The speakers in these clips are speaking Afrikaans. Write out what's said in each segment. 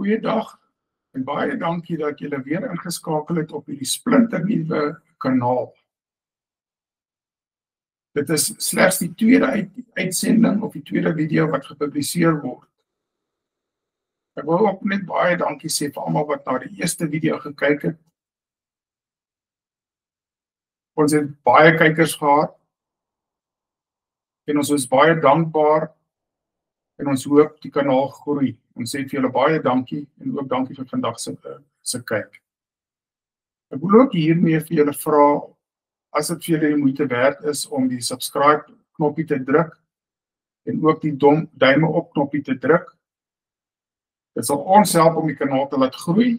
Goeiedag en baie dankie dat julle weer ingeskakel het op hierdie splinternuwe kanaal. Dit is slegs die tweede uitsending of die tweede video wat gepubliseer word. Ek wil ook net baie dankie sê vir almal wat na die eerste video gekyk het. Ons het baie kykers gehad en ons is baie dankbaar en ons hoop die kanaal groei. Ons sê vir julle baie dankie en ook dankie vir vandag se kyk. Ek wil ook hiermee vir julle vra, as dit vir julle die moeite werd is om die subscribe knoppie te druk en ook die duime op knoppie te druk. Dit sal ons help om die kanaal te laat groei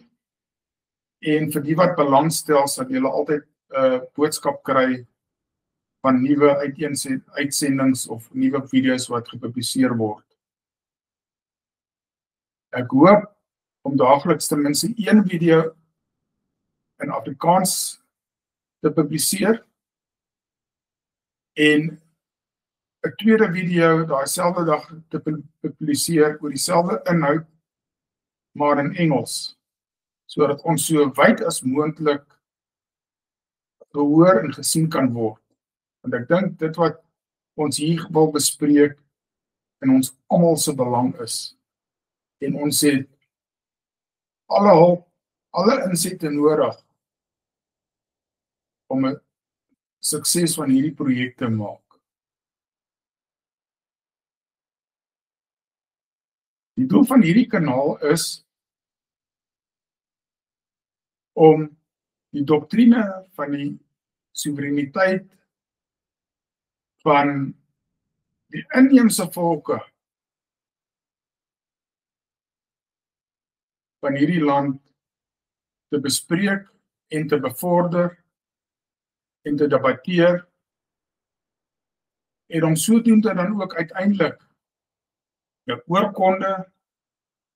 en vir die wat belangstel sal julle altyd 'n boodskap kry van nuwe uitsendings of nuwe video's wat gepubliseer word. Ek hoop om daagliks ten minste een video in Afrikaans te publiseer en 'n tweede video daai dag te publiseer oor dieselfde inhoud, maar in Engels, sodat ons so wyd as moontlik gehoor en gesien kan word. Want ek dink dit wat ons hier wil bespreek in ons almal se belang is. En ons het alle hulp, alle insette nodig om 'n sukses van hierdie projek te maak. Die doel van hierdie kanaal is om die doktrine van die soewereiniteit van die inheemse volke van hierdie land te bespreek en te bevorder en te debatteer en om sodoende dan ook uiteindelik 'n oorkonde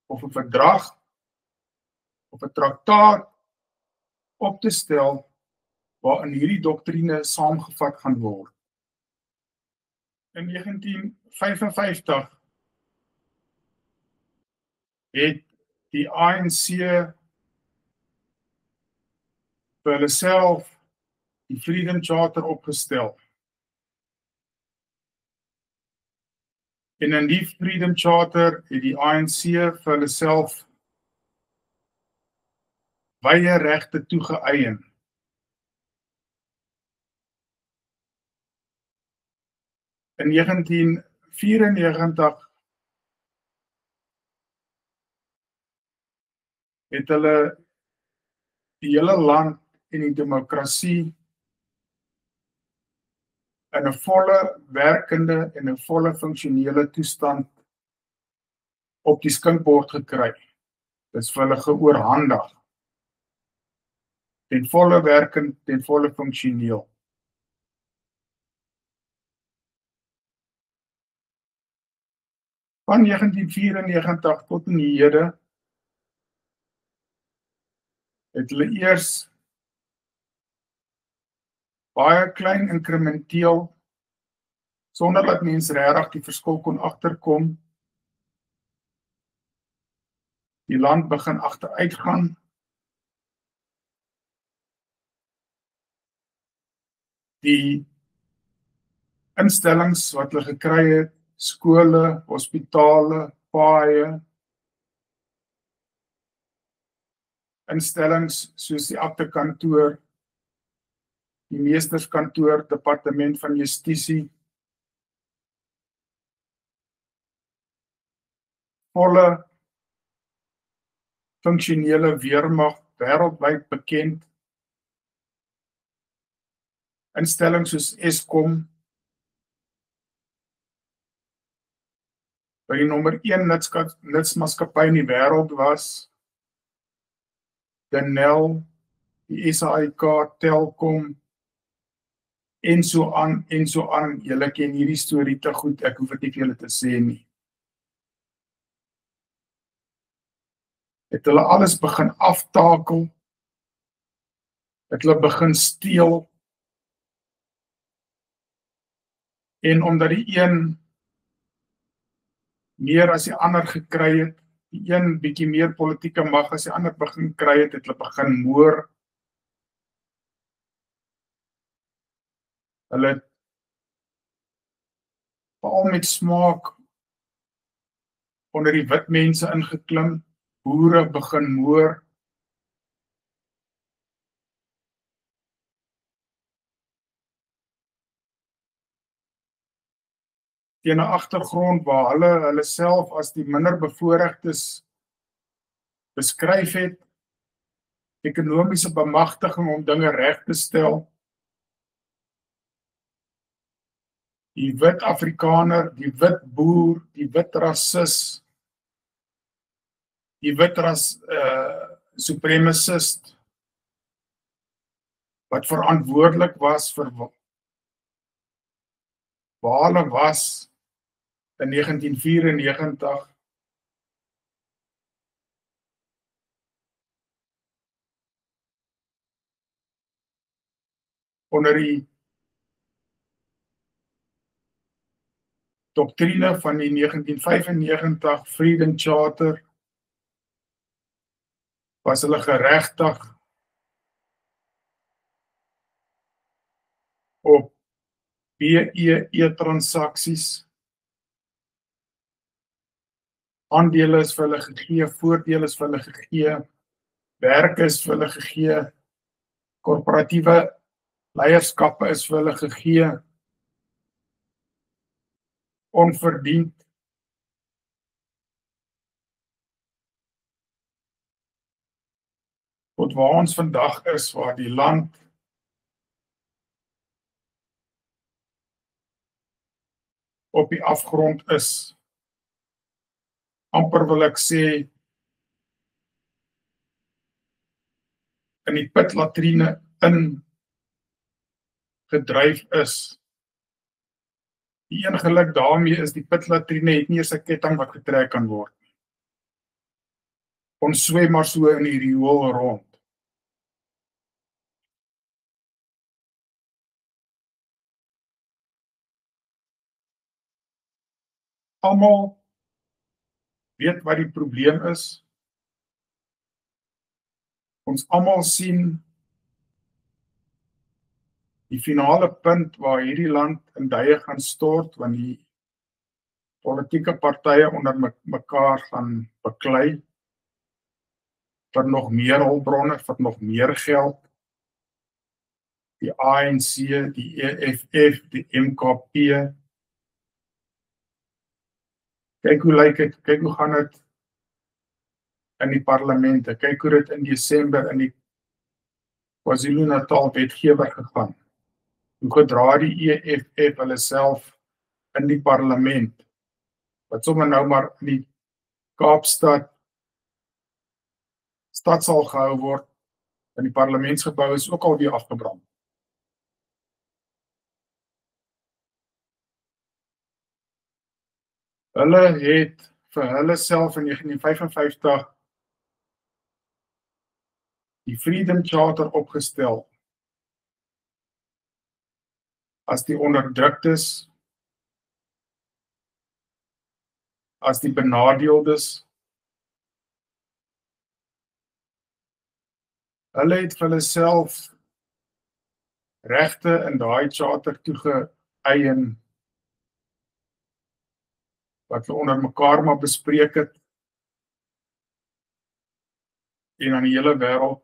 of 'n verdrag of 'n traktaat op te stel waarin hierdie doktrine saamgevat gaan word. In 1955 het die ANC vir hulle self die Freedom Charter opgestel. En in die Freedom Charter het die ANC vir hulle self baie regte toegeëien. In 1994 het hulle die hele land en die demokrasie in 'n volle werkende en 'n volle funksionele toestand op die skinkbord gekry. Dit is vir hulle geoorhandig. Ten volle werkend, ten volle funksioneel. Van 1994 tot in die hede het hulle eers baie klein inkrementeel, sonder dat mense regtig die verskil kon agterkom, die land begin agteruitgaan. Die instellings wat hulle gekry het, skole, hospitale, paaie, instellings soos die aktekantoor, die meesterskantoor, departement van justisie, volle funksionele weermag, wêreldwyd bekend, instellings soos Eskom, wat die nommer 1 lidmaatskappy in die wêreld was, Denel, die SAIK, Telkom, en so aan. Julle ken hierdie storie te goed, ek hoef dit nie vir julle te sê nie. Het hulle alles begin aftakel, het hulle begin steel, en omdat die een meer as die ander gekry het, die een bietjie meer politieke mag as die ander begin kry het hulle begin moer. Hulle het veral met smaak onder die wit mense ingeklim, boere begin moer. Teen 'n agtergrond waar hulle self as die minder bevoorregtes beskryf het, ekonomiese bemagtiging om dinge reg te stel. Die wit Afrikaner, die wit boer, die wit rasis, die wit supremacist, wat verantwoordelik was vir waar hulle was in 1994, onder die doktrine van die 1995 Freedom Charter was hulle geregtig op BEE-transaksies. Aandele is vir hulle gegee, voordele is vir hulle gegee, werk is vir hulle gegee, korporatiewe leierskappe is vir hulle gegee, onverdiend. Tot waar ons vandag is, waar die land op die afgrond is. Amper wil ek sê, in die pitlatrine ingedryf is. Die een geluk daarmee is die pitlatrine het nie eens 'n ketting wat getrek kan word. Ons swem maar so in die riool rond. Almal weet wat die probleem is. Ons almal sien die finale punt waar hierdie land in duie gaan stort, want die politieke partye onder mekaar gaan beklei vir nog meer hulpbronne, vir nog meer geld. Die ANC, die EFF, die MKP. Kyk hoe lyk dit, kyk hoe gaan dit in die parlemente, kyk hoe dit in Desember in die KwaZulu-Natal wetgewer gegaan. Hoe gedra die EFF hulle self in die parlement, wat sommer nou maar in die Kaapstad stadsaal gehou word, en die parlementsgebou is ook alweer afgebrand. Hulle het vir hulle self in 1955 die Freedom Charter opgestel as die onderdruktes, as die benadeeldes. Hulle het vir hulle self regte in daai charter toegeëien wat hulle onder mekaar maar bespreek het en aan die hele wêreld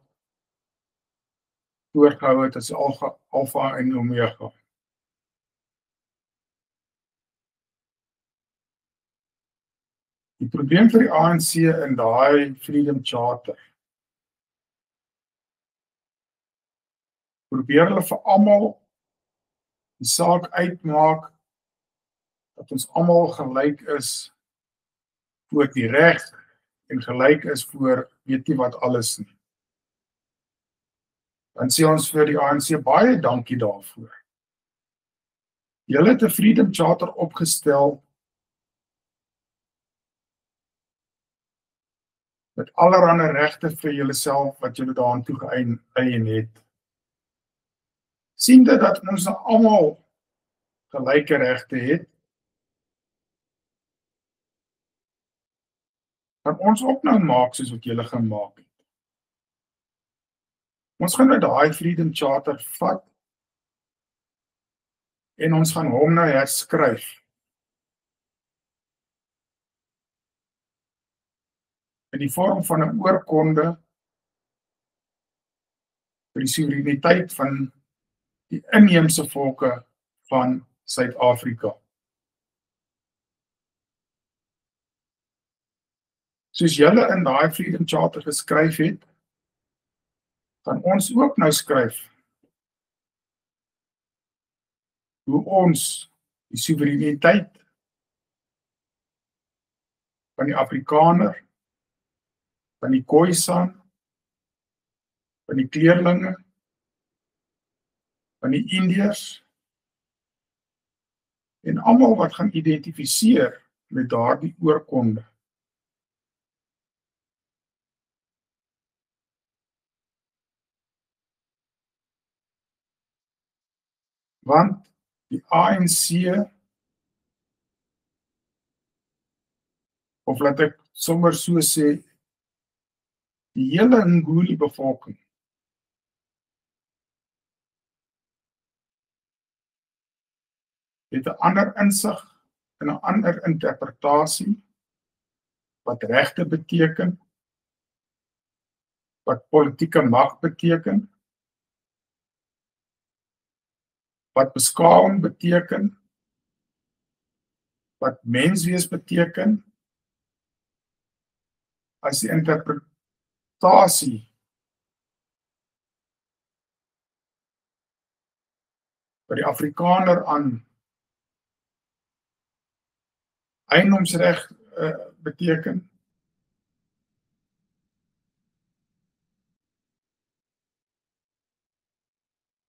voorgehou het as alfa en omega. Die probleem vir die ANC in daai Freedom Charter, probeer hulle vir almal die saak uitmaak dat ons almal gelyk is voor die reg en gelyk is voor weet nie wat alles nie. Dan sê ons vir die ANC baie dankie daarvoor. Julle het 'n Freedom Charter opgestel met allerlei regte vir julleself wat julle daaraan toegeëien het. Sien dit dat ons almal gelyke regte het, gaan ons ook nou maak soos wat julle gemaak het. Ons gaan nou daai Freedom Charter vat en ons gaan hom nou herskryf. In die vorm van 'n oorkonde vir die soewereiniteit van die inheemse volke van Suid-Afrika. Soos julle in daai Freedom Charter geskryf het, gaan ons ook nou skryf hoe ons die soewereiniteit van die Afrikaner, van die Khoisan, van die kleerlinge, van die Indiërs en almal wat gaan identifiseer met daardie oorkonde. Want die ANC, of laat ek sommer so sê, die hele Nguni bevolking het 'n ander insig en 'n ander interpretasie wat regte beteken, wat politieke mag beteken, wat beskawing beteken, wat menswees beteken, as die interpretasie wat die Afrikaner aan eiendomsreg beteken,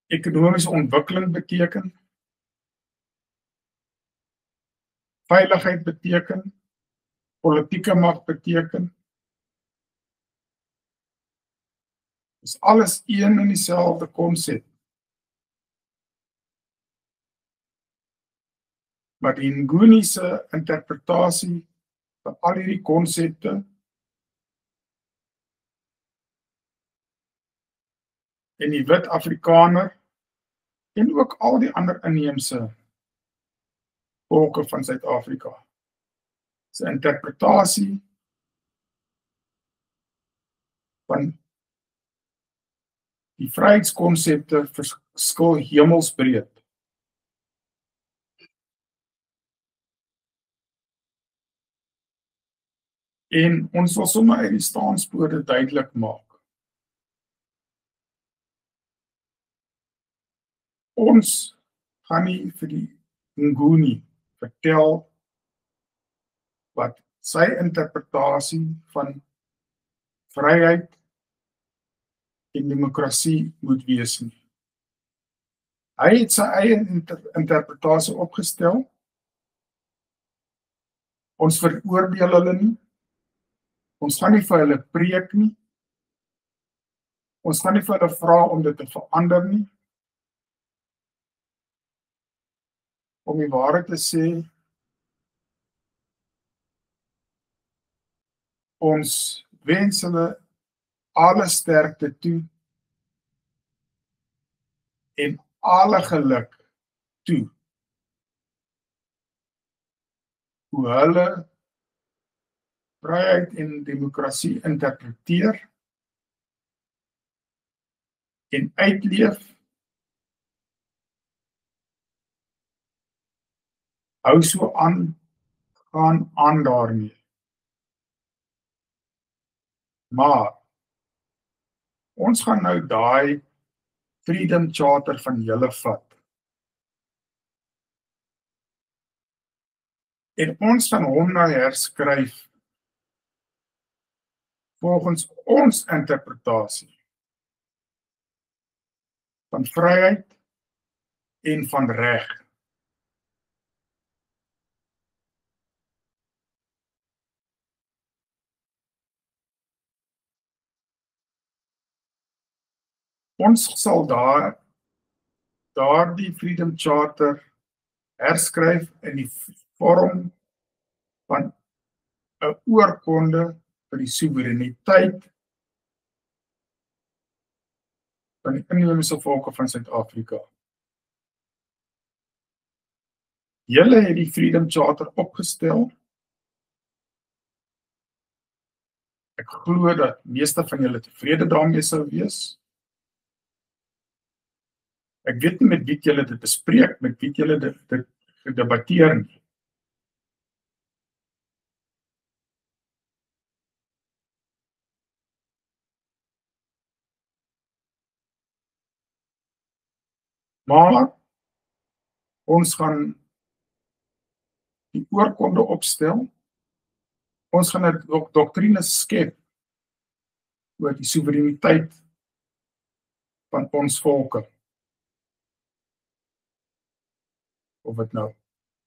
ekonomiese ontwikkeling beteken, veiligheid beteken, politieke mag beteken. Dis alles een en dieselfde konsep. Maar die Nguni se interpretasie van al hierdie konsepte en die wit Afrikaner en ook al die ander inheemse volke van Suid-Afrika se interpretasie van die vryheidskonsepte verskil hemelsbreed. En ons wil sommer uit die staanspoorde duidelik maak. Ons gaan nie vir die Nguni vertel wat sy interpretasie van vryheid en demokrasie moet wees nie. Hy het sy eie interpretasie opgestel. Ons veroordeel hulle nie. Ons gaan nie vir hulle preek nie. Ons gaan nie vir hulle vra om dit te verander nie. Om die waarheid te sê, ons wens hulle alle sterkte toe en alle geluk toe. Hoe hulle vryheid en demokrasie interpreteer en uitleef, hou so aan, gaan aan daarmee. Maar ons gaan nou daai Freedom Charter van julle vat. En ons gaan hom nou herskryf volgens ons interpretasie van vryheid en van reg. Ons sal daardie Freedom Charter herskryf in die vorm van 'n oorkonde vir die soewereiniteit van die inheemse volke van Suid-Afrika. Julle het die Freedom Charter opgestel. Ek glo dat meeste van julle tevrede daarmee sou wees. Ek weet nie met wie julle dit bespreek, met wie julle dit gedebatteer nie. Maar ons gaan die oorkonde opstel. Ons gaan 'n doktrine skep oor die soewereiniteit van ons volke. Of dit nou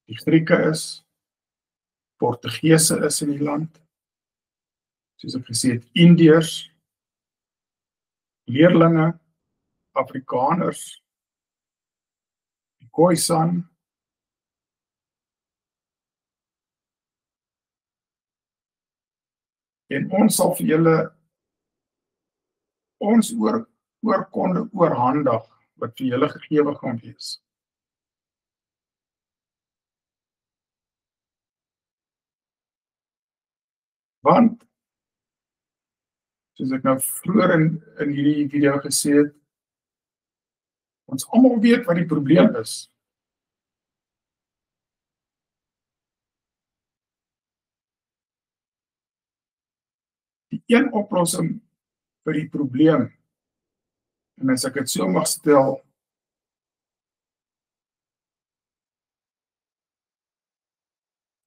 die Grieke is, Portugese is in die land, soos ek gesê het, Indiërs, leerlinge, Afrikaners, die Khoisan, en ons sal vir julle ons oorkonde oorhandig wat vir julle gegee gaan wees. Want, soos ek nou vroeër in hierdie video gesê het, ons almal weet wat die probleem is. Die een oplossing vir die probleem, en as ek dit so mag stel,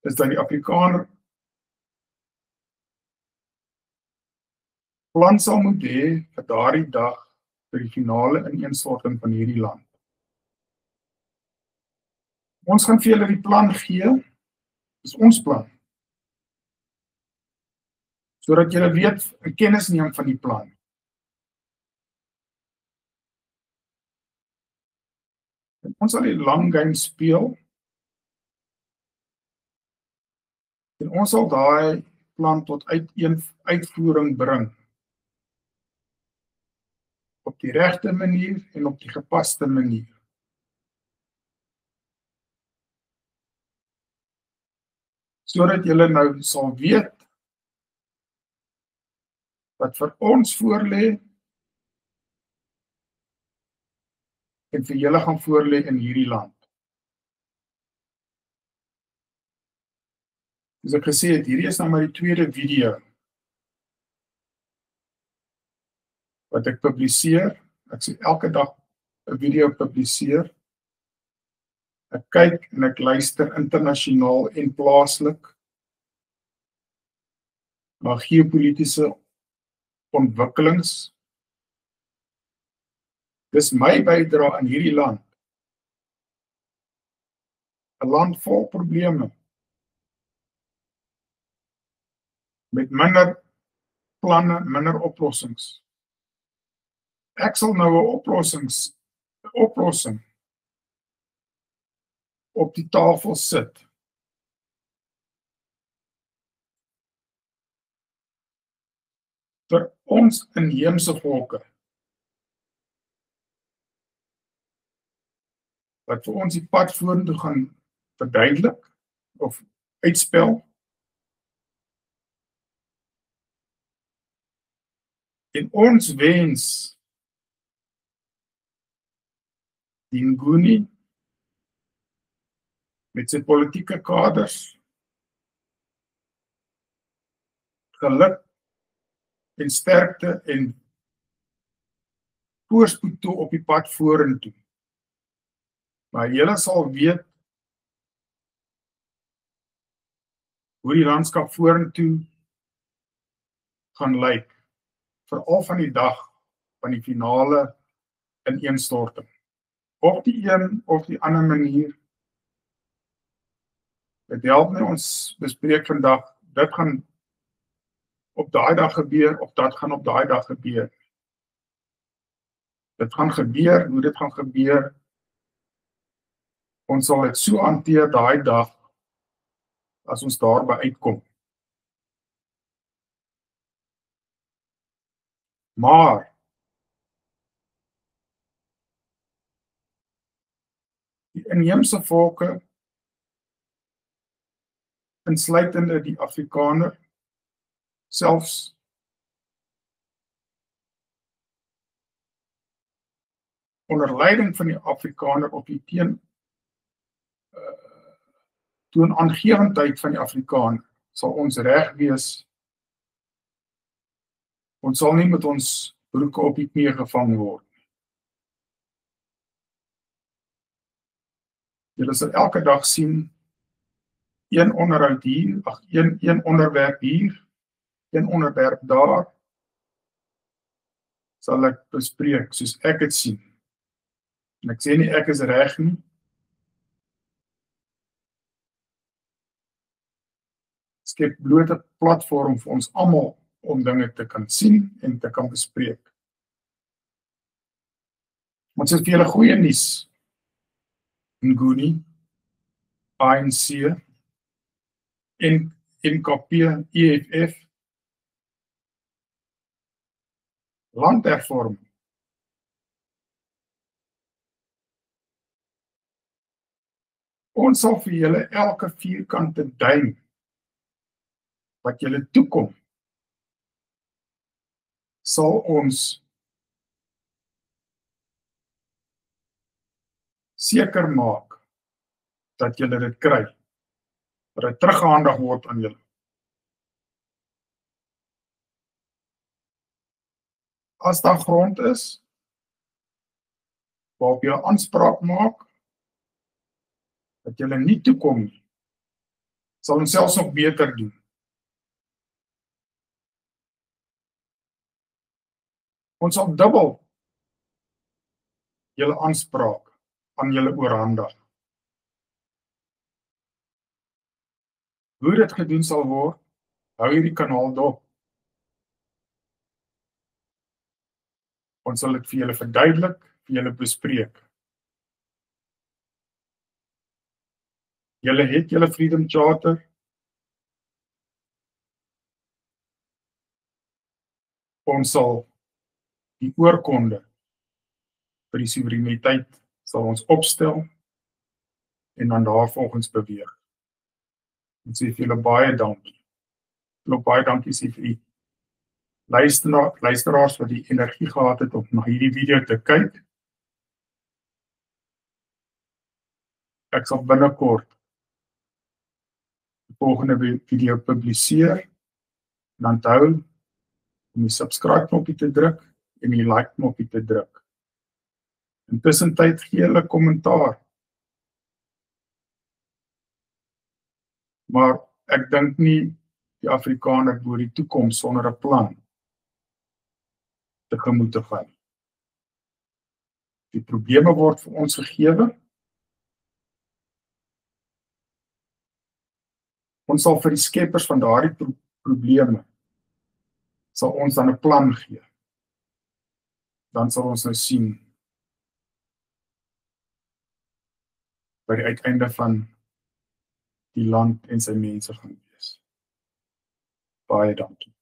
is dat die Afrikaner plan sal moet hê vir daardie dag vir die finale ineenstorting van hierdie land. Ons gaan vir julle die plan gee, dis ons plan, sodat julle weet en kennis neem van die plan. En ons sal die lang game speel, en ons sal daai plan tot uitvoering bring, op die regte manier en op die gepaste manier. Sodat julle nou sal weet wat vir ons voorlê en vir julle gaan voorlê in hierdie land. Soos ek gesê het, hierdie is nou maar die tweede video wat ek publiseer. Ek sê elke dag 'n video publiseer. Ek kyk en ek luister internasionaal en plaaslik na geopolitiese ontwikkelings. Dis my bydra aan hierdie land. 'n Land vol probleme. Met minder planne, minder oplossings. Ek sal nou 'n oplossing op die tafel sit. Vir ons inheemse volke. Wat vir ons die pad vorentoe gaan verduidelik of uitspel. En ons wens die Nguni met sy politieke kaders geluk en sterkte en voorspoed toe op die pad vorentoe. Maar julle sal weet hoe die landskap vorentoe gaan lyk, veral van die dag van die finale ineenstorting. Op die een of die ander manier. Dit help nie ons bespreek vandag, dit gaan op daai dag gebeur, of dat gaan op daai dag gebeur. Dit gaan gebeur, hoe dit gaan gebeur, ons sal dit so hanteer daai dag, as ons daarby uitkom. Maar die inheemse volke, insluitende die Afrikaner, selfs onder leiding van die Afrikaner op die toonaangewendheid van die Afrikaner, sal ons reg wees. Ons sal nie met ons broeke op die knie gevang word. Julle sal elke dag sien, een onderhoud hier, een onderwerp hier, een onderwerp daar, sal ek bespreek, soos ek het sien. En ek sê nie ek is reg nie. Skep bloot 'n platform vir ons almal om dinge te kan sien en te kan bespreek. Ons het vir julle goeie nuus. Nguni, ANC, NKP, EFF, landhervorming. Ons sal vir julle elke vierkante duim wat julle toekom, sal ons seker maak dat julle dit kry, dat dit teruggehandig word aan julle. As daar grond is, waarop jy aanspraak maak, dat julle nie toekom nie, sal ons selfs nog beter doen. Ons sal dubbel julle aanspraak aan julle oorhandig. Hoe dit gedoen sal word, hou hierdie kanaal dop. Ons sal dit vir julle verduidelik, vir julle bespreek. Julle het julle Freedom Charter. Ons sal die oorkonde vir die soewereiniteit sal ons opstel en dan daarvolgens beweeg. Ek sê vir julle baie dankie. Baie dankie sê vir die luisteraars wat die energie gehad het om na hierdie video te kyk. Ek sal binnekort die volgende video publiseer. En onthou om die subscribe knoppie te druk en die like knoppie te druk. Intussen tyd gee hulle kommentaar. Maar ek dink nie die Afrikaner oor die toekoms sonder 'n plan tegemoet te gaan. Die probleme word vir ons gegewe. Ons sal vir die skeppers van daardie probleme sal ons dan 'n plan gee. Dan sal ons nou sien by die uiteinde van die land en sy mense gaan wees. Baie dankie.